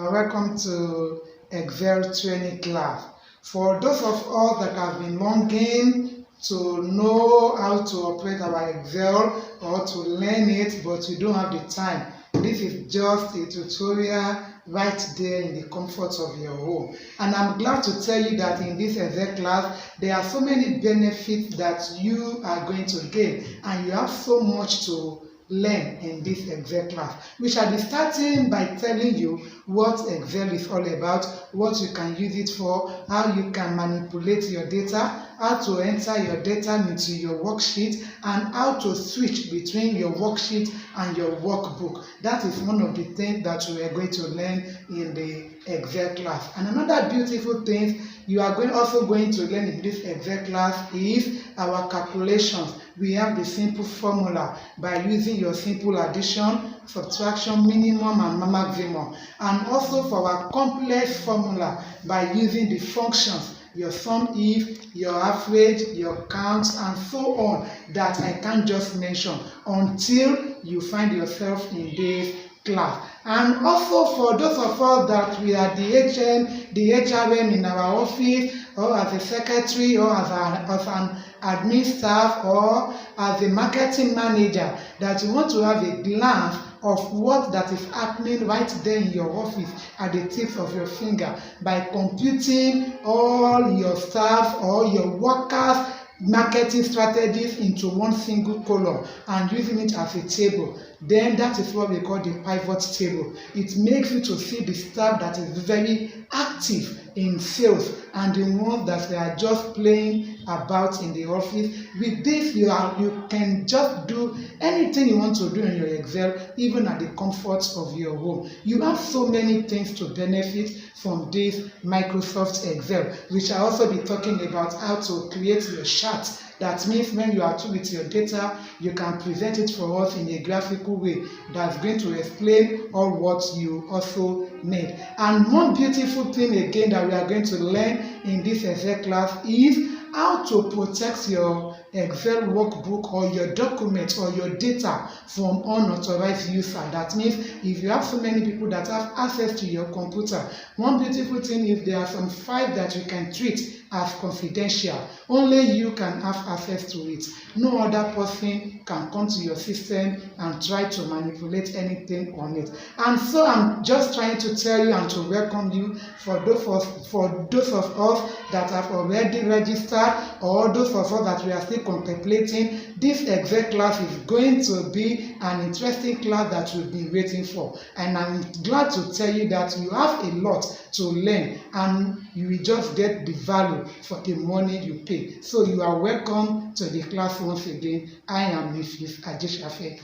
are welcome to Excel training class. For those of us that have been longing to know how to operate our Excel or to learn it, but we don't have the time, this is just a tutorial right there in the comfort of your home. And I'm glad to tell you that in this Excel class, there are so many benefits that you are going to gain, and you have so much to learn in this Excel class. We shall be starting by telling you what Excel is all about, what you can use it for, how you can manipulate your data, how to enter your data into your worksheet, and how to switch between your worksheet and your workbook. That is one of the things that we are going to learn in the Excel class. And another beautiful thing you are also going to learn in this Excel class is our calculations. We have the simple formula by using your simple addition, subtraction, minimum and maximum, and also for our complex formula by using the functions, your sum if, your average, your counts, and so on, that I can't just mention until you find yourself in this class. And also for those of us that we are the HRM in our office, or as a secretary, or as an admin staff, or as a marketing manager, that you want to have a glance of what that is happening right there in your office at the tips of your finger by computing all your staff or your workers' marketing strategies into one single column and using it as a table. Then that is what we call the pivot table. It makes you to see the staff that is very active in sales and the ones that they are just playing about in the office. With this, you can just do anything you want to do in your Excel, even at the comfort of your home. You have so many things to benefit from this Microsoft Excel. We shall also be talking about how to create your charts. That means when you are through with your data, you can present it for us in a graphical way that's going to explain all what you also need. And one beautiful thing again that we are going to learn in this Excel class is how to protect your Excel workbook or your document or your data from unauthorized user. That means if you have so many people that have access to your computer, one beautiful thing is there are some files that you can treat as confidential. Only you can have access to it. No other person can come to your system and try to manipulate anything on it. And so I'm just trying to tell you and to welcome you for those of us that have already registered, or those of us that we are still contemplating. This Excel class is going to be an interesting class that you've been waiting for. And I'm glad to tell you that you have a lot to learn and you will just get the value for the money you pay. So you are welcome to the class once again. I am Mrs. Ajishafe.